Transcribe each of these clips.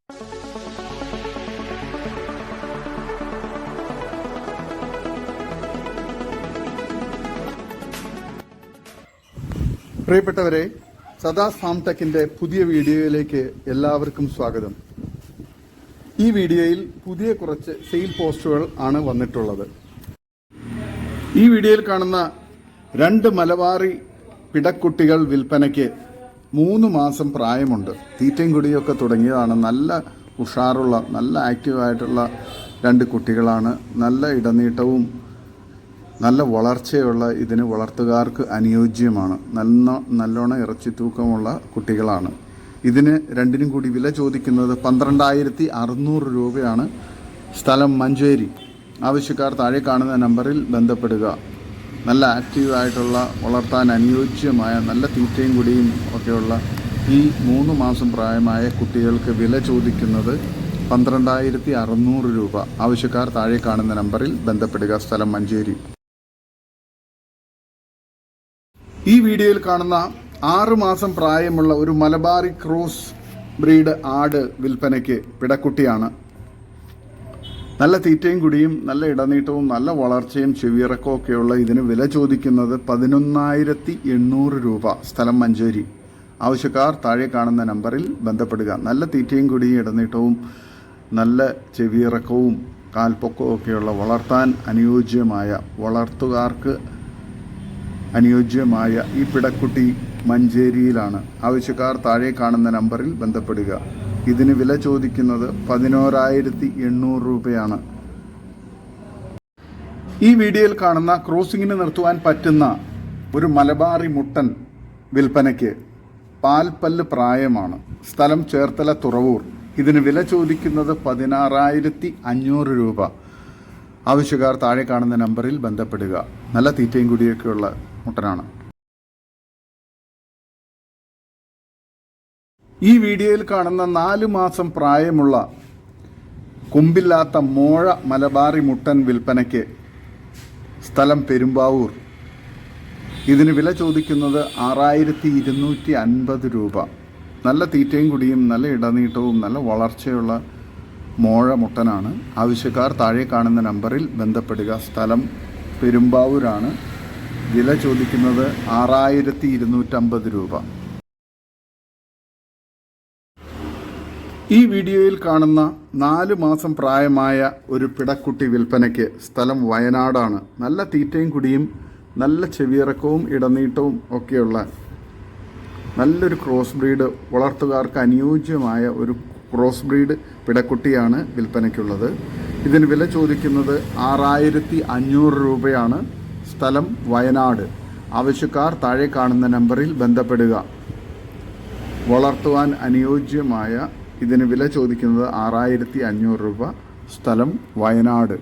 പ്രിയപ്പെട്ടവരെ, സദാസ് ഫാം ടെക്കിന്റെ പുതിയ വീഡിയോയിലേക്ക് എല്ലാവർക്കും സ്വാഗതം. ഈ വീഡിയോയിൽ പുതിയ കുറച്ച് സെയിൽ പോസ്റ്റുകൾ ആണ് വന്നിട്ടുള്ളത്. ഈ വീഡിയോയിൽ കാണുന്ന 2 മലബാറി പിടക്കുട്ടികൾ വിൽപ്പനയ്ക്ക് 3 മാസം പ്രായമുണ്ട്. തീറ്റയും കുടിയൊക്കെ തുടങ്ങിയതാണ്. നല്ല ഉഷാറുള്ള, നല്ല ആക്റ്റീവായിട്ടുള്ള 2 കുട്ടികളാണ്. നല്ല ഇടനീട്ടവും നല്ല വളർച്ചയുള്ള ഇതിന് വളർത്തുകാർക്ക് അനുയോജ്യമാണ്. നല്ലോണം ഇറച്ചി തൂക്കമുള്ള കുട്ടികളാണ്. ഇതിന് രണ്ടിനും കൂടി വില ചോദിക്കുന്നത് 12,600 രൂപയാണ്. സ്ഥലം മഞ്ചേരി. ആവശ്യക്കാർ താഴെ കാണുന്ന നമ്പറിൽ ബന്ധപ്പെടുക. നല്ല ആക്റ്റീവായിട്ടുള്ള, വളർത്താൻ അനുയോജ്യമായ, നല്ല തീറ്റയും കുടിയും ഒക്കെയുള്ള ഈ 3 മാസം പ്രായമായ കുട്ടികൾക്ക് വില ചോദിക്കുന്നത് 12,600 രൂപ. ആവശ്യക്കാർ താഴെ കാണുന്ന നമ്പറിൽ ബന്ധപ്പെടുക. സ്ഥലം മഞ്ചേരി. ഈ വീഡിയോയിൽ കാണുന്ന 6 മാസം പ്രായമുള്ള ഒരു മലബാറി ക്രോസ് ബ്രീഡ് ആട് വിൽപ്പനയ്ക്ക് പിടക്കുട്ടിയാണ്. നല്ല തീറ്റയും കുടിയും, നല്ല ഇടനീട്ടവും, നല്ല വളർച്ചയും ചെവിയിറക്കവും ഒക്കെയുള്ള ഇതിന് വില ചോദിക്കുന്നത് 11,800 രൂപ. സ്ഥലം മഞ്ചേരി. ആവശ്യക്കാർ താഴെ കാണുന്ന നമ്പറിൽ ബന്ധപ്പെടുക. നല്ല തീറ്റയും കുടിയും, ഇടനീട്ടവും, നല്ല ചെവിയിറക്കവും കാൽപ്പൊക്കവും ഒക്കെയുള്ള, വളർത്താൻ അനുയോജ്യമായ, വളർത്തുകാർക്ക് അനുയോജ്യമായ ഈ പിടക്കുട്ടി മഞ്ചേരിയിലാണ്. ആവശ്യക്കാർ താഴെ കാണുന്ന നമ്പറിൽ ബന്ധപ്പെടുക. ഇതിന് വില ചോദിക്കുന്നത് 11,800 രൂപയാണ്. ഈ വീഡിയോയിൽ കാണുന്ന ക്രോസിങ്ങിന് നിർത്തുവാൻ പറ്റുന്ന ഒരു മലബാറി മുട്ടൻ വിൽപ്പനയ്ക്ക് പാൽപ്പല്ല് പ്രായമാണ്. സ്ഥലം ചേർത്തല തുറവൂർ. ഇതിന് വില ചോദിക്കുന്നത് 16,500 രൂപ. ആവശ്യക്കാർ താഴെ കാണുന്ന നമ്പറിൽ ബന്ധപ്പെടുക. നല്ല തീറ്റയും കുടിയൊക്കെയുള്ള മുട്ടനാണ്. ഈ വീഡിയോയിൽ കാണുന്ന 4 മാസം പ്രായമുള്ള കൊമ്പില്ലാത്ത മോഴ മലബാറി മുട്ടൻ വിൽപ്പനയ്ക്ക്. സ്ഥലം പെരുമ്പാവൂർ. ഇതിന് വില ചോദിക്കുന്നത് 6,250 രൂപ. നല്ല തീറ്റയും കുടിയും, നല്ല ഇടനീട്ടവും, നല്ല വളർച്ചയുള്ള മോഴ മുട്ടനാണ്. ആവശ്യക്കാർ താഴെ കാണുന്ന നമ്പറിൽ ബന്ധപ്പെടുക. സ്ഥലം പെരുമ്പാവൂരാണ്. വില ചോദിക്കുന്നത് 6,250 രൂപ. ഈ വീഡിയോയിൽ കാണുന്ന 4 മാസം പ്രായമായ ഒരു പിടക്കുട്ടി വിൽപ്പനയ്ക്ക്. സ്ഥലം വയനാടാണ്. നല്ല തീറ്റയും കുടിയും, നല്ല ചെവിയിറക്കവും ഇടനീട്ടവും ഒക്കെയുള്ള നല്ലൊരു ക്രോസ് ബ്രീഡ്, വളർത്തുകാർക്ക് അനുയോജ്യമായ ഒരു ക്രോസ് ബ്രീഡ് പിടക്കുട്ടിയാണ് വിൽപ്പനയ്ക്കുള്ളത്. ഇതിന് വില ചോദിക്കുന്നത് 6,500 രൂപയാണ്. സ്ഥലം വയനാട്. ആവശ്യക്കാർ താഴെ കാണുന്ന നമ്പറിൽ ബന്ധപ്പെടുക. വളർത്തുവാൻ അനുയോജ്യമായ ഇതിന് വില ചോദിക്കുന്നത് 6,500 രൂപ. സ്ഥലം വയനാട്.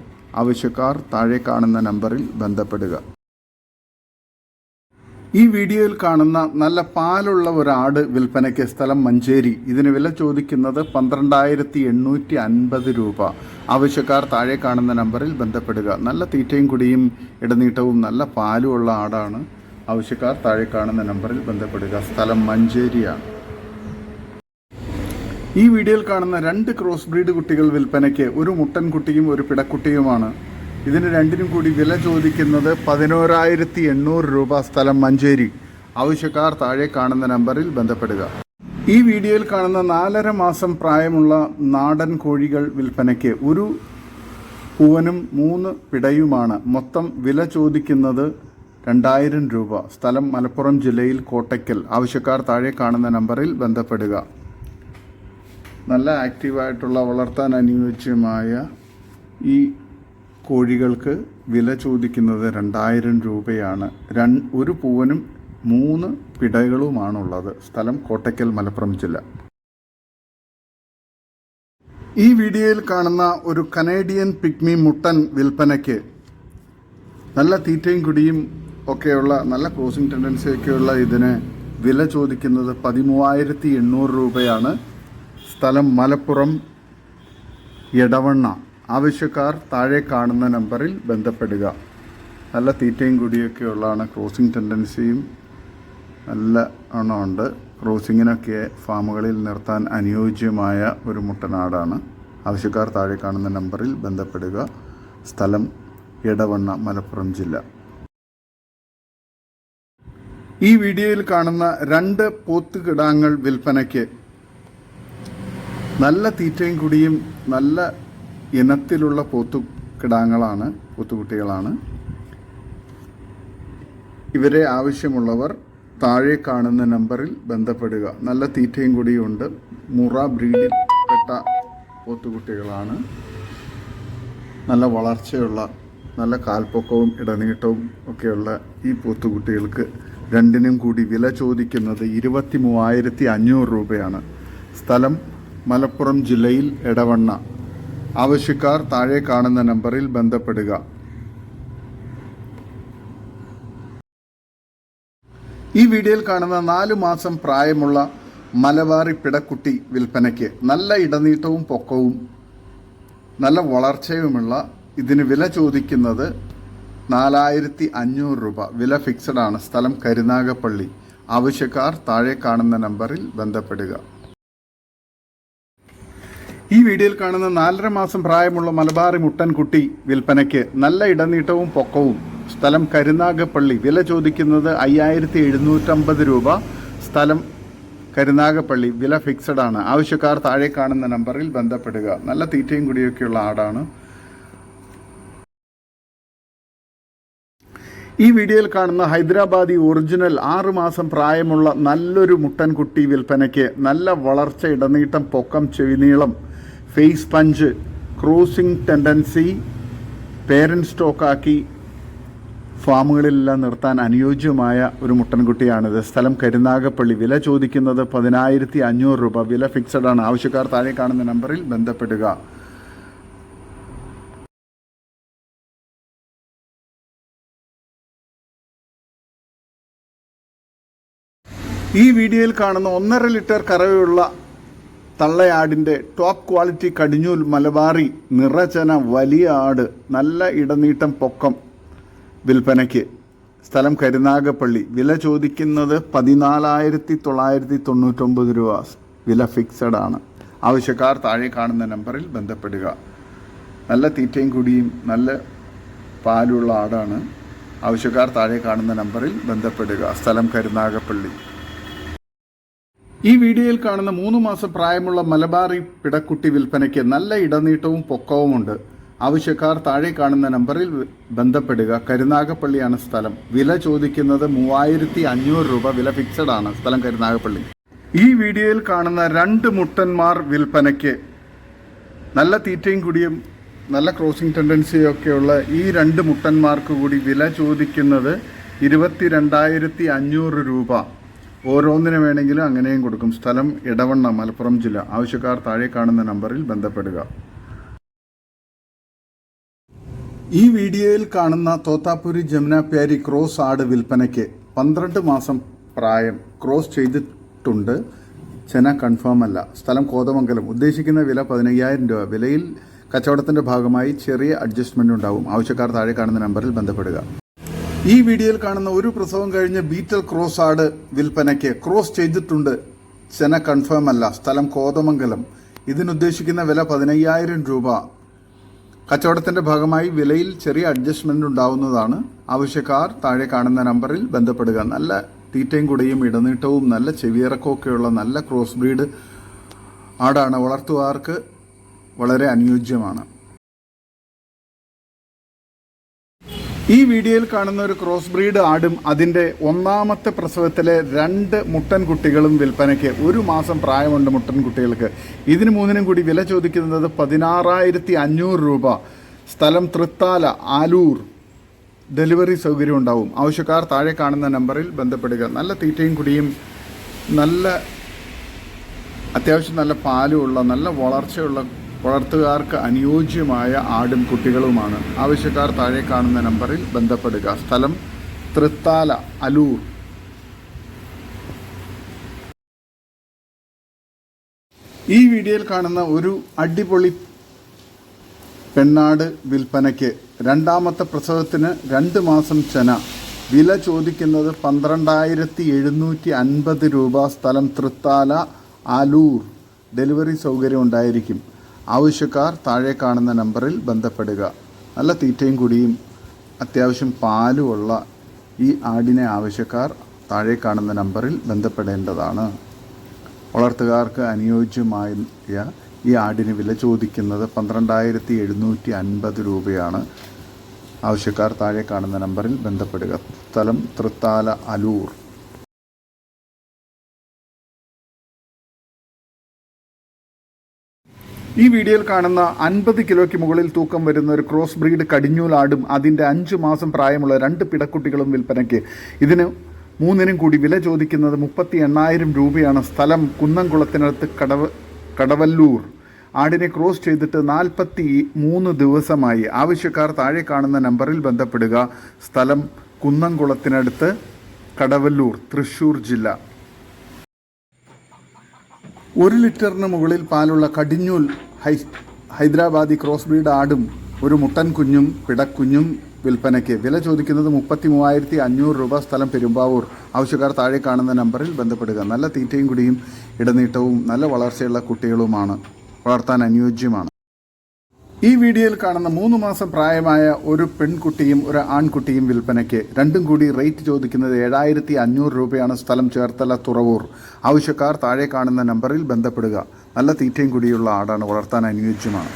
ആവശ്യക്കാർ താഴെ കാണുന്ന നമ്പറിൽ ബന്ധപ്പെടുക. ഈ വീഡിയോയിൽ കാണുന്ന നല്ല പാലുള്ള ഒരാട് വിൽപ്പനയ്ക്ക്. സ്ഥലം മഞ്ചേരി. ഇതിന് വില ചോദിക്കുന്നത് 12,850 രൂപ. ആവശ്യക്കാർ താഴെ കാണുന്ന നമ്പറിൽ ബന്ധപ്പെടുക. നല്ല തീറ്റയും കുടിയും, ഇടനീട്ടവും, നല്ല പാലുമുള്ള ആടാണ്. ആവശ്യക്കാർ താഴെ കാണുന്ന നമ്പറിൽ ബന്ധപ്പെടുക. സ്ഥലം മഞ്ചേരിയാണ്. ഈ വീഡിയോയിൽ കാണുന്ന 2 ക്രോസ് ബ്രീഡ് കുട്ടികൾ വിൽപ്പനയ്ക്ക്. ഒരു മുട്ടൻ കുട്ടിയും ഒരു പിടക്കുട്ടിയുമാണ്. ഇതിന് രണ്ടിനും കൂടി വില ചോദിക്കുന്നത് 11,800 രൂപ. സ്ഥലം മഞ്ചേരി. ആവശ്യക്കാർ താഴെ കാണുന്ന നമ്പറിൽ ബന്ധപ്പെടുക. ഈ വീഡിയോയിൽ കാണുന്ന 4.5 മാസം പ്രായമുള്ള നാടൻ കോഴികൾ വിൽപ്പനയ്ക്ക്. ഒരു പൂവനും 3 പിടയുമാണ്. മൊത്തം വില ചോദിക്കുന്നത് 2,000 രൂപ. സ്ഥലം മലപ്പുറം ജില്ലയിൽ കോട്ടയ്ക്കൽ. ആവശ്യക്കാർ താഴെ കാണുന്ന നമ്പറിൽ ബന്ധപ്പെടുക. നല്ല ആക്റ്റീവായിട്ടുള്ള, വളർത്താൻ അനുയോജ്യമായ ഈ കോഴികൾക്ക് വില ചോദിക്കുന്നത് 2,000 രൂപയാണ്. ഒരു പൂവനും 3 പിടകളുമാണുള്ളത്. സ്ഥലം കോട്ടയ്ക്കൽ, മലപ്പുറം ജില്ല. ഈ വീഡിയോയിൽ കാണുന്ന ഒരു കനേഡിയൻ പിഗ്മി മുട്ടൻ വിൽപ്പനയ്ക്ക്. നല്ല തീറ്റയും കുടിയും ഒക്കെയുള്ള, നല്ല ക്രോസിംഗ് ടെൻഡൻസി ഒക്കെയുള്ള ഇതിന് വില ചോദിക്കുന്നത് 13,800 രൂപയാണ്. സ്ഥലം മലപ്പുറം എടവണ്ണ. ആവശ്യക്കാർ താഴെ കാണുന്ന നമ്പറിൽ ബന്ധപ്പെടുക. നല്ല തീറ്റയും കുടിയൊക്കെ ഉള്ളതാണ്. ക്രോസിംഗ് ടെൻഡൻസിയും നല്ല എണ്ണമുണ്ട്. ക്രോസിങ്ങിനൊക്കെ ഫാമുകളിൽ നിർത്താൻ അനുയോജ്യമായ ഒരു മുട്ടനാടാണ്. ആവശ്യക്കാർ താഴെ കാണുന്ന നമ്പറിൽ ബന്ധപ്പെടുക. സ്ഥലം എടവണ്ണ, മലപ്പുറം ജില്ല. ഈ വീഡിയോയിൽ കാണുന്ന 2 പോത്തുകിടാങ്ങൾ വിൽപ്പനയ്ക്ക്. നല്ല തീറ്റയും കുടിയും നല്ല ഇനത്തിലുള്ള പോത്തുകുട്ടികളാണ്. ഇവരെ ആവശ്യമുള്ളവർ താഴെ കാണുന്ന നമ്പറിൽ ബന്ധപ്പെടുക. നല്ല തീറ്റയും കുടിയും ഉണ്ട്. മുറ ബ്രീഡിൽപ്പെട്ട പോത്തുകുട്ടികളാണ്. നല്ല വളർച്ചയുള്ള, നല്ല കാൽപ്പൊക്കവും ഇടനീട്ടവും ഒക്കെയുള്ള ഈ പോത്തുകുട്ടികൾക്ക് രണ്ടിനും കൂടി വില ചോദിക്കുന്നത് 23,500 രൂപയാണ്. സ്ഥലം മലപ്പുറം ജില്ലയിൽ എടവണ്ണ. ആവശ്യക്കാർ താഴെ കാണുന്ന നമ്പറിൽ ബന്ധപ്പെടുക. ഈ വീഡിയോയിൽ കാണുന്ന 4 മാസം പ്രായമുള്ള മലബാറി പിടക്കുട്ടി വിൽപ്പനയ്ക്ക്. നല്ല ഇടനീട്ടവും പൊക്കവും നല്ല വളർച്ചയുമുള്ള ഇതിന് വില ചോദിക്കുന്നത് 4,500 രൂപ. വില ഫിക്സഡ് ആണ്. സ്ഥലം കരുനാഗപ്പള്ളി. ആവശ്യക്കാർ താഴെ കാണുന്ന നമ്പറിൽ ബന്ധപ്പെടുക. ഈ വീഡിയോയിൽ കാണുന്ന 4.5 മാസം പ്രായമുള്ള മലബാറി മുട്ടൻകുട്ടി വിൽപ്പനയ്ക്ക്. നല്ല ഇടനീട്ടവും പൊക്കവും. സ്ഥലം കരുനാഗപ്പള്ളി. വില ചോദിക്കുന്നത് 5,750 രൂപ. സ്ഥലം കരുനാഗപ്പള്ളി. വില ഫിക്സഡ് ആണ്. ആവശ്യക്കാർ താഴെ കാണുന്ന നമ്പറിൽ ബന്ധപ്പെടുക. നല്ല തീറ്റയും കുടിയൊക്കെയുള്ള ആടാണ്. ഈ വീഡിയോയിൽ കാണുന്ന ഹൈദരാബാദി ഒറിജിനൽ 6 മാസം പ്രായമുള്ള നല്ലൊരു മുട്ടൻകുട്ടി വിൽപ്പനയ്ക്ക്. നല്ല വളർച്ച, ഇടനീട്ടം, പൊക്കം, ചെവിനീളം, face punch, crossing tendency, parent സ്റ്റോക്കാക്കി ഫാമുകളിലെല്ലാം നിർത്താൻ അനുയോജ്യമായ ഒരു മുട്ടൻകുട്ടിയാണിത്. സ്ഥലം കരുനാഗപ്പള്ളി. വില ചോദിക്കുന്നത് 10,500 രൂപ. വില ഫിക്സഡ് ആണ്. ആവശ്യക്കാർ താഴെ കാണുന്ന നമ്പറിൽ ബന്ധപ്പെടുക. ഈ വീഡിയോയിൽ കാണുന്ന 1.5 ലിറ്റർ കറവയുള്ള തള്ളയാടിൻ്റെ ടോപ്പ് ക്വാളിറ്റി കടിഞ്ഞൂൽ മലബാറി നിറചന വലിയ ആട്. നല്ല ഇടനീട്ടം, പൊക്കം വിൽപ്പനയ്ക്ക്. സ്ഥലം കരുനാഗപ്പള്ളി. വില ചോദിക്കുന്നത് 14,999 രൂപ. വില ഫിക്സഡ് ആണ്. ആവശ്യക്കാർ താഴെ കാണുന്ന നമ്പറിൽ ബന്ധപ്പെടുക. നല്ല തീറ്റയും കുടിയും നല്ല പാലുള്ള ആടാണ്. ആവശ്യക്കാർ താഴെ കാണുന്ന നമ്പറിൽ ബന്ധപ്പെടുക. സ്ഥലം കരുനാഗപ്പള്ളി. ഈ വീഡിയോയിൽ കാണുന്ന 3 മാസം പ്രായമുള്ള മലബാറി പിടക്കുട്ടി വിൽപ്പനയ്ക്ക്. നല്ല ഇടനീട്ടവും പൊക്കവുമുണ്ട്. ആവശ്യക്കാർ താഴെ കാണുന്ന നമ്പറിൽ ബന്ധപ്പെടുക. കരുനാഗപ്പള്ളിയാണ് സ്ഥലം. വില ചോദിക്കുന്നത് 3,500 രൂപ. വില ഫിക്സഡ് ആണ്. സ്ഥലം കരുനാഗപ്പള്ളി. ഈ വീഡിയോയിൽ കാണുന്ന 2 മുട്ടന്മാർ വിൽപ്പനയ്ക്ക്. നല്ല തീറ്റയും കുടിയും നല്ല ക്രോസിംഗ് ടെൻഡൻസിയൊക്കെയുള്ള ഈ 2 മുട്ടന്മാർക്ക് കൂടി വില ചോദിക്കുന്നത് 22,500 രൂപ. ഓരോന്നിന് വേണമെങ്കിലും അങ്ങനെയും കൊടുക്കും. സ്ഥലം എടവണ്ണ, മലപ്പുറം ജില്ല. ആവശ്യക്കാർ താഴെ കാണുന്ന നമ്പറിൽ ബന്ധപ്പെടുക. ഈ വീഡിയോയിൽ കാണുന്ന തോത്താപ്പുരി ജമുന പ്യാരി ക്രോസ് ആട് വിൽപ്പനയ്ക്ക്. 12 മാസം പ്രായം. ക്രോസ് ചെയ്തിട്ടുണ്ട്. ചെന കൺഫേം അല്ല. സ്ഥലം കോതമംഗലം. ഉദ്ദേശിക്കുന്ന വില 15,000 രൂപ. വിലയിൽ കച്ചവടത്തിൻ്റെ ഭാഗമായി ചെറിയ അഡ്ജസ്റ്റ്മെൻ്റ് ഉണ്ടാവും. ആവശ്യക്കാർ താഴെ കാണുന്ന നമ്പറിൽ ബന്ധപ്പെടുക. ഈ വീഡിയോയിൽ കാണുന്ന ഒരു പ്രസവം കഴിഞ്ഞ ബീറ്റൽ ക്രോസ് ആട് വിൽപ്പനയ്ക്ക്. ക്രോസ് ചെയ്തിട്ടുണ്ട്. ചെന കൺഫേം അല്ല. സ്ഥലം കോതമംഗലം. ഇതിനുദ്ദേശിക്കുന്ന വില 15,000 രൂപ. കച്ചവടത്തിൻ്റെ ഭാഗമായി വിലയിൽ ചെറിയ അഡ്ജസ്റ്റ്മെൻ്റ് ഉണ്ടാവുന്നതാണ്. ആവശ്യക്കാർ താഴെ കാണുന്ന നമ്പറിൽ ബന്ധപ്പെടുക. നല്ല തീറ്റയും കുടയും ഇടനീട്ടവും നല്ല ചെവിയിറക്കമൊക്കെയുള്ള നല്ല ക്രോസ് ബ്രീഡ് ആടാണ്. വളർത്തുകാർക്ക് വളരെ അനുയോജ്യമാണ്. ഈ വീഡിയോയിൽ കാണുന്ന ഒരു ക്രോസ് ബ്രീഡ് ആടും അതിൻ്റെ 1ാമത്തെ പ്രസവത്തിലെ 2 മുട്ടൻകുട്ടികളും വിൽപ്പനയ്ക്ക്. 1 മാസം പ്രായമുണ്ട് മുട്ടൻകുട്ടികൾക്ക്. ഇതിന് 3നും കൂടി വില ചോദിക്കുന്നത് 16,500 രൂപ. സ്ഥലം തൃത്താല, ആലൂർ. ഡെലിവറി സൗകര്യം ഉണ്ടാവും. ആവശ്യക്കാർ താഴെ കാണുന്ന നമ്പറിൽ ബന്ധപ്പെടുക. നല്ല തീറ്റയും കുടിയും നല്ല അത്യാവശ്യം നല്ല പാലുമുള്ള നല്ല വളർച്ചയുള്ള വളർത്തുകാർക്ക് അനുയോജ്യമായ ആടും കുട്ടികളുമാണ്. ആവശ്യക്കാർ താഴെ കാണുന്ന നമ്പറിൽ ബന്ധപ്പെടുക. സ്ഥലം തൃത്താല, അലൂർ. ഈ വീഡിയോയിൽ കാണുന്ന ഒരു അടിപൊളി പെണ്ണാട് വിൽപ്പനയ്ക്ക്. 2ാമത്തെ പ്രസവത്തിന് 2 മാസം ചെന. വില ചോദിക്കുന്നത് 12,750 രൂപ. സ്ഥലം തൃത്താല, ആലൂർ. ഡെലിവറി സൗകര്യം ഉണ്ടായിരിക്കും. ആവശ്യക്കാർ താഴെ കാണുന്ന നമ്പറിൽ ബന്ധപ്പെടുക. നല്ല തീറ്റയും കുടിയും അത്യാവശ്യം പാലുമുള്ള ഈ ആടിനെ ആവശ്യക്കാർ താഴെ കാണുന്ന നമ്പറിൽ ബന്ധപ്പെടേണ്ടതാണ്. വളർത്തുകാർക്ക് അനുയോജ്യമായ ഈ ആടിന് വില ചോദിക്കുന്നത് 12,750 രൂപയാണ്. ആവശ്യക്കാർ താഴെ കാണുന്ന നമ്പറിൽ ബന്ധപ്പെടുക. സ്ഥലം തൃത്താല, അലൂർ. ഈ വീഡിയോയിൽ കാണുന്ന 50 കിലോയ്ക്ക് മുകളിൽ തൂക്കം വരുന്ന ഒരു ക്രോസ് ബ്രീഡ് കടിഞ്ഞൂൽ ആടും അതിൻ്റെ 5 മാസം പ്രായമുള്ള 2 പിടക്കുട്ടികളും വിൽപ്പനയ്ക്ക്. ഇതിന് മൂന്നിനും കൂടി വില ചോദിക്കുന്നത് 38,000 രൂപയാണ്. സ്ഥലം കുന്നംകുളത്തിനടുത്ത് കടവല്ലൂർ. ആടിനെ ക്രോസ് ചെയ്തിട്ട് 43 ദിവസമായി. ആവശ്യക്കാർ താഴെ കാണുന്ന നമ്പറിൽ ബന്ധപ്പെടുക. സ്ഥലം കുന്നംകുളത്തിനടുത്ത് കടവല്ലൂർ, തൃശ്ശൂർ ജില്ല. 1 ലിറ്ററിന് മുകളിൽ പാലുള്ള കടിഞ്ഞൂൽ ഹൈദരാബാദി ക്രോസ് ബ്രീഡ് ആടും ഒരു മുട്ടൻ കുഞ്ഞും പിടക്കുഞ്ഞും വിൽപ്പനയ്ക്ക്. വില ചോദിക്കുന്നത് 33,500 രൂപ. സ്ഥലം പെരുമ്പാവൂർ. ആവശ്യക്കാർ താഴെ കാണുന്ന നമ്പറിൽ ബന്ധപ്പെടുക. നല്ല തീറ്റയും കുടിയും ഇടനീട്ടവും നല്ല വളർച്ചയുള്ള കുട്ടികളുമാണ്. വളർത്താൻ അനുയോജ്യമാണ്. ഈ വീഡിയോയിൽ കാണുന്ന 3 മാസം പ്രായമായ ഒരു പെൺകുട്ടിയും ഒരു ആൺകുട്ടിയും വിൽപ്പനയ്ക്ക്. രണ്ടും കൂടി റേറ്റ് ചോദിക്കുന്നത് 7,500 രൂപയാണ്. സ്ഥലം ചേർത്തല, തുറവൂർ. ആവശ്യക്കാർ താഴെ കാണുന്ന നമ്പറിൽ ബന്ധപ്പെടുക. നല്ല തീറ്റയും കുടിയുള്ള ആടാണ്. വളർത്താൻ അനുയോജ്യമാണ്.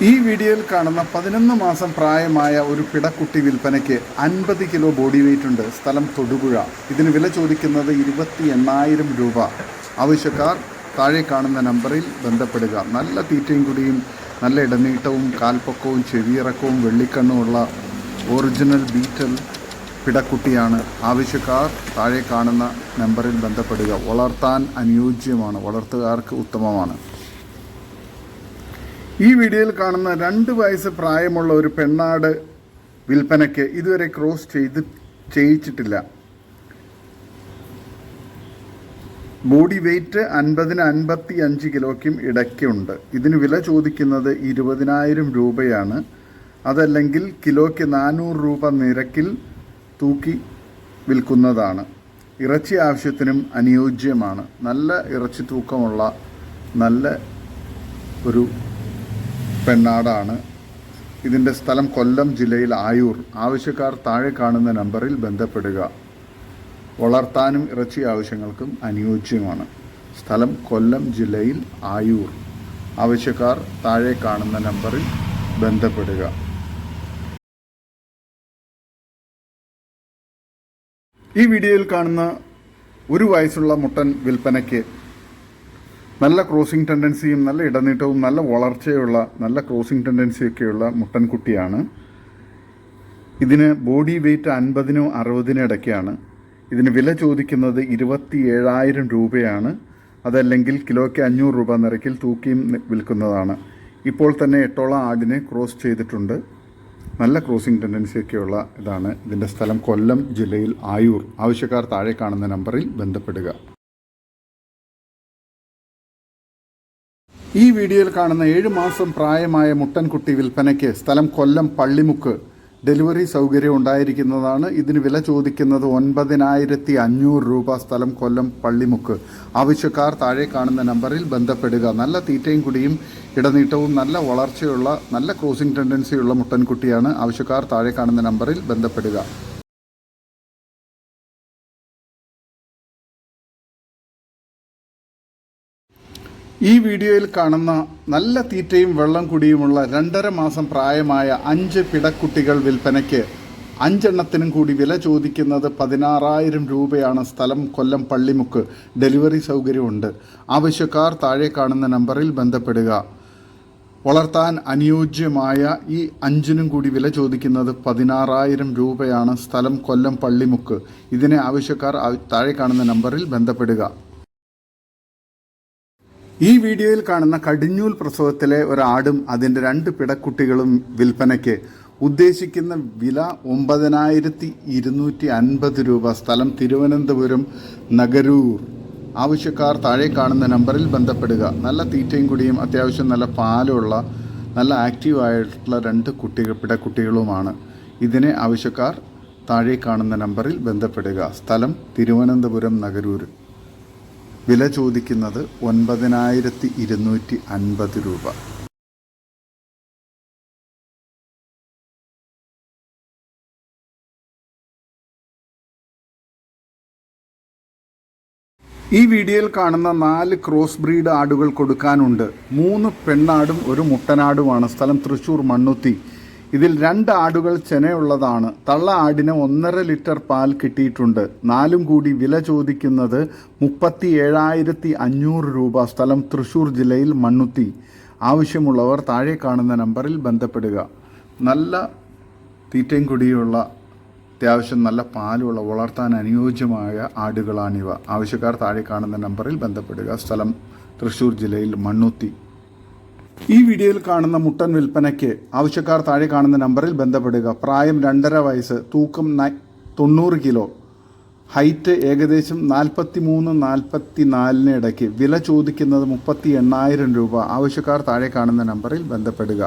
ഈ വീഡിയോയിൽ കാണുന്ന 11 മാസം പ്രായമായ ഒരു പിടക്കുട്ടി വിൽപ്പനയ്ക്ക്. 50 കിലോ ബോഡി വെയ്റ്റ് ഉണ്ട്. സ്ഥലം തൊടുപുഴ. ഇതിന് വില ചോദിക്കുന്നത് 28,000 രൂപ. ആവശ്യക്കാർ താഴെ കാണുന്ന നമ്പറിൽ ബന്ധപ്പെടുക. നല്ല തീറ്റയും കുടിയും നല്ല ഇടനീട്ടവും കാൽപ്പൊക്കവും ചെവിയിറക്കവും വെള്ളിക്കണ്ണുമുള്ള ഒറിജിനൽ ബീറ്റൽ പിടക്കുട്ടിയാണ്. ആവശ്യക്കാർ താഴെ കാണുന്ന നമ്പറിൽ ബന്ധപ്പെടുക. വളർത്താൻ അനുയോജ്യമാണ്. വളർത്തുകാർക്ക് ഉത്തമമാണ്. ഈ വീഡിയോയിൽ കാണുന്ന 2 വയസ്സ് പ്രായമുള്ള ഒരു പെണ്ണാട് വിൽപ്പനയ്ക്ക്. ഇതുവരെ ക്രോസ് ചെയ്യിച്ചിട്ടില്ല. ബോഡി വെയ്റ്റ് 50-55 കിലോയ്ക്കും ഇടയ്ക്കുണ്ട്. ഇതിന് വില ചോദിക്കുന്നത് 20,000 രൂപയാണ്. അതല്ലെങ്കിൽ കിലോയ്ക്ക് 400 രൂപ നിരക്കിൽ തൂക്കി വിൽക്കുന്നതാണ്. ഇറച്ചി ആവശ്യത്തിനും അനുയോജ്യമാണ്. നല്ല ഇറച്ചി തൂക്കമുള്ള നല്ല ഒരു പെണ്ണാടാണ്. ഇതിൻ്റെ സ്ഥലം കൊല്ലം ജില്ലയിൽ ആയൂർ. ആവശ്യക്കാർ താഴെ കാണുന്ന നമ്പറിൽ ബന്ധപ്പെടുക. വളർത്താനും ഇറച്ചി ആവശ്യങ്ങൾക്കും അനുയോജ്യമാണ്. സ്ഥലം കൊല്ലം ജില്ലയിൽ ആയൂർ. ആവശ്യക്കാർ താഴെ കാണുന്ന നമ്പറിൽ ബന്ധപ്പെടുക. ഈ വീഡിയോയിൽ കാണുന്ന 1 വയസ്സുള്ള മുട്ടൻ വിൽപ്പനയ്ക്ക്. നല്ല ക്രോസിംഗ് ടെൻഡൻസിയും നല്ല ഇടനീട്ടവും നല്ല വളർച്ചയുള്ള നല്ല ക്രോസിംഗ് ടെൻഡൻസിയൊക്കെയുള്ള മുട്ടൻകുട്ടിയാണ്. ഇതിന് ബോഡി വെയ്റ്റ് 50-60 ഇടയ്ക്കാണ്. ഇതിന് വില ചോദിക്കുന്നത് 27,000 രൂപയാണ്. അതല്ലെങ്കിൽ കിലോയ്ക്ക് 500 രൂപ നിരക്കിൽ തൂക്കിയും വിൽക്കുന്നതാണ്. ഇപ്പോൾ തന്നെ 8ഓളം ആടിനെ ക്രോസ് ചെയ്തിട്ടുണ്ട്. നല്ല ക്രോസിംഗ് ടെൻഡൻസിയൊക്കെയുള്ള ഇതാണ്. ഇതിൻ്റെ സ്ഥലം കൊല്ലം ജില്ലയിൽ ആയൂർ. ആവശ്യക്കാർ താഴെ കാണുന്ന നമ്പറിൽ ബന്ധപ്പെടുക. ഈ വീഡിയോയിൽ കാണുന്ന 7 മാസം പ്രായമായ മുട്ടൻകുട്ടി വിൽപ്പനയ്ക്ക്. സ്ഥലം കൊല്ലം പള്ളിമുക്ക്. ഡെലിവറി സൗകര്യം ഉണ്ടായിരിക്കുന്നതാണ്. ഇതിന് വില ചോദിക്കുന്നത് 9,500 രൂപ. സ്ഥലം കൊല്ലം പള്ളിമുക്ക്. ആവശ്യക്കാർ താഴെ കാണുന്ന നമ്പറിൽ ബന്ധപ്പെടുക. നല്ല തീറ്റയും കുടിയും ഇടനീട്ടവും നല്ല വളർച്ചയുള്ള നല്ല ക്രോസിംഗ് ടെൻഡൻസിയുള്ള മുട്ടൻകുട്ടിയാണ്. ആവശ്യക്കാർ താഴെ കാണുന്ന നമ്പറിൽ ബന്ധപ്പെടുക. ഈ വീഡിയോയിൽ കാണുന്ന നല്ല തീറ്റയും വെള്ളം കുടിയുമുള്ള 2.5 മാസം പ്രായമായ 5 പിടക്കുട്ടികൾ വിൽപ്പനയ്ക്ക്. 5 എണ്ണത്തിനും കൂടി വില ചോദിക്കുന്നത് 16,000 രൂപയാണ്. സ്ഥലം കൊല്ലം പള്ളിമുക്ക്. ഡെലിവറി സൗകര്യമുണ്ട്. ആവശ്യക്കാർ താഴെ കാണുന്ന നമ്പറിൽ ബന്ധപ്പെടുക. വളർത്താൻ അനുയോജ്യമായ ഈ 5നും കൂടി വില ചോദിക്കുന്നത് 16,000 രൂപയാണ്. സ്ഥലം കൊല്ലം പള്ളിമുക്ക്. ഇതിനെ ആവശ്യക്കാർ താഴെ കാണുന്ന നമ്പറിൽ ബന്ധപ്പെടുക. ഈ വീഡിയോയിൽ കാണുന്ന കടിഞ്ഞൂൽ പ്രസവത്തിലെ ഒരാടും അതിൻ്റെ 2 പിടക്കുട്ടികളും വിൽപ്പനയ്ക്ക്. ഉദ്ദേശിക്കുന്ന വില 9,250 രൂപ. സ്ഥലം തിരുവനന്തപുരം, നഗരൂർ. ആവശ്യക്കാർ താഴെ കാണുന്ന നമ്പറിൽ ബന്ധപ്പെടുക. നല്ല തീറ്റയും കുടിയും അത്യാവശ്യം നല്ല പാലുള്ള നല്ല ആക്റ്റീവായിട്ടുള്ള 2 പിടക്കുട്ടികളുമാണ്. ഇതിനെ ആവശ്യക്കാർ താഴെ കാണുന്ന നമ്പറിൽ ബന്ധപ്പെടുക. സ്ഥലം തിരുവനന്തപുരം നഗരൂർ. വില ചോദിക്കുന്നത് 9250 രൂപ. ഈ വീഡിയോയിൽ കാണുന്ന 4 ക്രോസ് ബ്രീഡ് ആടുകൾ കൊടുക്കാനുണ്ട്. 3 പെണ്ണാടും 1 മുട്ടനാടുമാണ്. സ്ഥലം തൃശ്ശൂർ മണ്ണുത്തി. ഇതിൽ 2 ആടുകൾ ചെനയുള്ളതാണ്. തള്ള ആടിന് 1.5 ലിറ്റർ പാൽ കിട്ടിയിട്ടുണ്ട്. 4 കൂടി വില ചോദിക്കുന്നത് 37,500 രൂപ. സ്ഥലം തൃശ്ശൂർ ജില്ലയിൽ മണ്ണുത്തി. ആവശ്യമുള്ളവർ താഴെ കാണുന്ന നമ്പറിൽ ബന്ധപ്പെടുക. നല്ല തീറ്റയും കുടിയുള്ള, അത്യാവശ്യം നല്ല പാലുള്ള, വളർത്താൻ അനുയോജ്യമായ ആടുകളാണിവ. ആവശ്യക്കാർ താഴെ കാണുന്ന നമ്പറിൽ ബന്ധപ്പെടുക. സ്ഥലം തൃശ്ശൂർ ജില്ലയിൽ മണ്ണുത്തി. ഈ വീഡിയോയിൽ കാണുന്ന മുട്ടൻ വിൽപ്പനയ്ക്ക്. ആവശ്യക്കാർ താഴെ കാണുന്ന നമ്പറിൽ ബന്ധപ്പെടുക. പ്രായം 2.5 വയസ്സ്, തൂക്കം 90 കിലോ, ഹൈറ്റ് ഏകദേശം 43-44 ഇടയ്ക്ക്. വില ചോദിക്കുന്നത് 38,000 രൂപ. ആവശ്യക്കാർ താഴെ കാണുന്ന നമ്പറിൽ ബന്ധപ്പെടുക.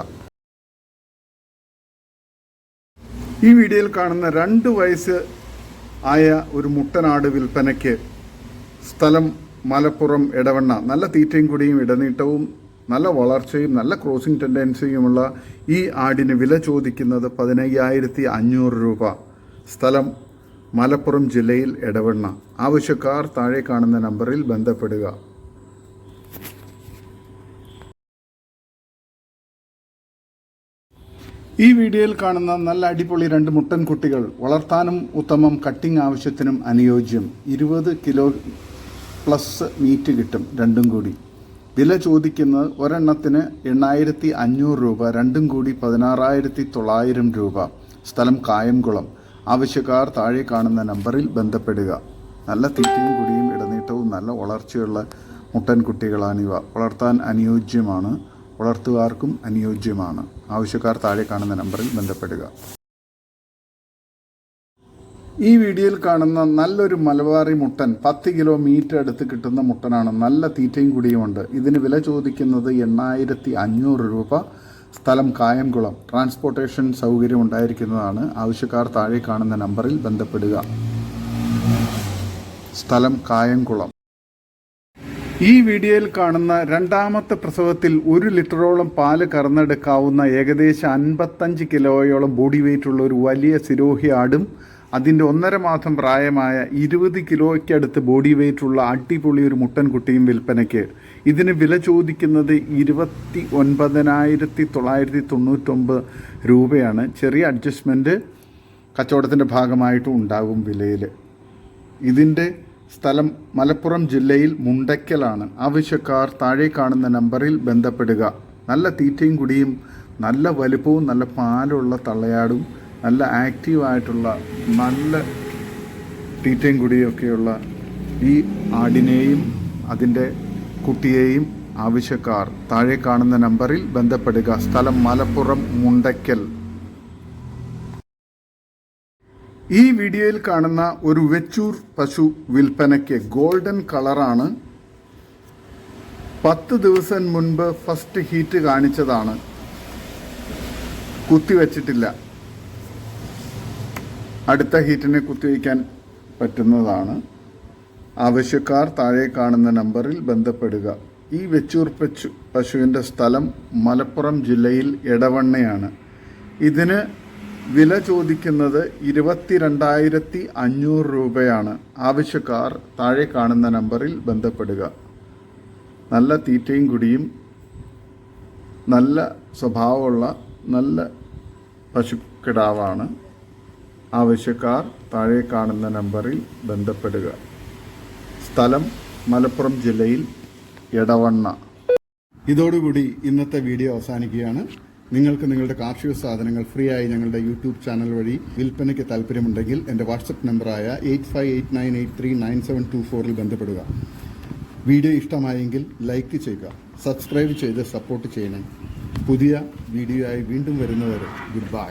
ഈ വീഡിയോയിൽ കാണുന്ന 2 വയസ്സ് ആയ ഒരു മുട്ടനാട് വിൽപ്പനയ്ക്ക്. സ്ഥലം മലപ്പുറം എടവണ്ണ. നല്ല തീറ്റയും കുടിയും ഇടനീട്ടവും നല്ല വളർച്ചയും നല്ല ക്രോസിംഗ് ടെൻഡൻസിയുമുള്ള ഈ ആടിന് വില ചോദിക്കുന്നത് 15,500 രൂപ. സ്ഥലം മലപ്പുറം ജില്ലയിൽ എടവണ്ണ. ആവശ്യക്കാർ താഴെ കാണുന്ന നമ്പറിൽ ബന്ധപ്പെടുക. ഈ വീഡിയോയിൽ കാണുന്ന നല്ല അടിപൊളി 2 മുട്ടൻ കുട്ടികൾ. വളർത്താനും ഉത്തമം, കട്ടിംഗ് ആവശ്യത്തിനും അനുയോജ്യം. 20 കിലോ പ്ലസ് മീറ്റ് കിട്ടും രണ്ടും കൂടി. വില ചോദിക്കുന്നത് ഒരെണ്ണത്തിന് 8,500 രൂപ, രണ്ടും കൂടി 16,900 രൂപ. സ്ഥലം കായംകുളം. ആവശ്യക്കാർ താഴെ കാണുന്ന നമ്പറിൽ ബന്ധപ്പെടുക. നല്ല തീറ്റയും കുടിയും ഇടനീട്ടവും നല്ല വളർച്ചയുള്ള മുട്ടൻ കുട്ടികളാണിവ. വളർത്താൻ അനുയോജ്യമാണ്, വളർത്തുകാർക്കും അനുയോജ്യമാണ്. ആവശ്യക്കാർ താഴെ കാണുന്ന നമ്പറിൽ ബന്ധപ്പെടുക. ഈ വീഡിയോയിൽ കാണുന്ന നല്ലൊരു മലബാറി മുട്ടൻ 10 കിലോ മീറ്റ് അടുത്ത് കിട്ടുന്ന മുട്ടനാണ്. നല്ല തീറ്റയും കുടിയുമുണ്ട്. ഇതിന് വില ചോദിക്കുന്നത് 8,500 രൂപ. സ്ഥലം കായംകുളം. ട്രാൻസ്പോർട്ടേഷൻ സൗകര്യം ഉണ്ടായിരിക്കുന്നതാണ്. ആവശ്യക്കാർ താഴെ കാണുന്ന നമ്പറിൽ ബന്ധപ്പെടുക. സ്ഥലം കായംകുളം. ഈ വീഡിയോയിൽ കാണുന്ന 2ാമത്തെ പ്രസവത്തിൽ 1 ലിറ്ററോളം പാല് കറന്നെടുക്കാവുന്ന ഏകദേശം 55 കിലോയോളം ബോഡി വെയ്റ്റുള്ള ഒരു വലിയ സിരോഹി ആടും അതിൻ്റെ 1.5 മാസം പ്രായമായ 20 കിലോയ്ക്കടുത്ത് ബോഡി വെയ്റ്റുള്ള അടിപൊളി ഒരു മുട്ടൻ കുട്ടിയും വിൽപ്പനയ്ക്ക്. ഇതിന് വില ചോദിക്കുന്നത് 29,999 രൂപയാണ്. ചെറിയ അഡ്ജസ്റ്റ്മെൻറ്റ് കച്ചവടത്തിൻ്റെ ഭാഗമായിട്ടും ഉണ്ടാകും വിലയിൽ. ഇതിൻ്റെ സ്ഥലം മലപ്പുറം ജില്ലയിൽ മുണ്ടയ്ക്കലാണ്. ആവശ്യക്കാർ താഴെ കാണുന്ന നമ്പറിൽ ബന്ധപ്പെടുക. നല്ല തീറ്റയും കുടിയും നല്ല വലുപ്പവും നല്ല പാലുള്ള തള്ളയാടും നല്ല ആക്റ്റീവായിട്ടുള്ള നല്ല തീറ്റയും കുടിയൊക്കെയുള്ള ഈ ആടിനെയും അതിൻ്റെ കുട്ടിയെയും ആവശ്യക്കാർ താഴെ കാണുന്ന നമ്പറിൽ ബന്ധപ്പെടുക. സ്ഥലം മലപ്പുറം മുണ്ടയ്ക്കൽ. ഈ വീഡിയോയിൽ കാണുന്ന ഒരു വെച്ചൂർ പശു വിൽപ്പനയ്ക്ക്. ഗോൾഡൻ കളറാണ്. 10 ദിവസം മുൻപ് ഫസ്റ്റ് ഹീറ്റ് കാണിച്ചതാണ്. കുത്തിവെച്ചിട്ടില്ല. അടുത്ത ഹീറ്റിനെ കുത്തിവയ്ക്കാൻ പറ്റുന്നതാണ്. ആവശ്യക്കാർ താഴെ കാണുന്ന നമ്പറിൽ ബന്ധപ്പെടുക. ഈ വെച്ചൂർ പശുവിൻ്റെ സ്ഥലം മലപ്പുറം ജില്ലയിൽ എടവണ്ണയാണ്. ഇതിന് വില ചോദിക്കുന്നത് 22,500 രൂപയാണ്. ആവശ്യക്കാർ താഴെ കാണുന്ന നമ്പറിൽ ബന്ധപ്പെടുക. നല്ല തീറ്റയും കുടിയും നല്ല സ്വഭാവമുള്ള നല്ല പശുക്കിടാവാണ്. ആവശ്യക്കാർ താഴെ കാണുന്ന നമ്പറിൽ ബന്ധപ്പെടുക. സ്ഥലം മലപ്പുറം ജില്ലയിൽ എടവണ്ണ. ഇതോടുകൂടി ഇന്നത്തെ വീഡിയോ അവസാനിക്കുകയാണ്. നിങ്ങൾക്ക് നിങ്ങളുടെ കാർഷിക സാധനങ്ങൾ ഫ്രീ ആയി ഞങ്ങളുടെ യൂട്യൂബ് ചാനൽ വഴി വിൽപ്പനയ്ക്ക് താല്പര്യമുണ്ടെങ്കിൽ എൻ്റെ വാട്സപ്പ് നമ്പറായ 8589839724 ബന്ധപ്പെടുക. വീഡിയോ ഇഷ്ടമായെങ്കിൽ ലൈക്ക് ചെയ്യുക, സബ്സ്ക്രൈബ് ചെയ്ത് സപ്പോർട്ട് ചെയ്യണം. പുതിയ വീഡിയോ ആയി വീണ്ടും വരുന്നവരെ ഗുഡ് ബൈ.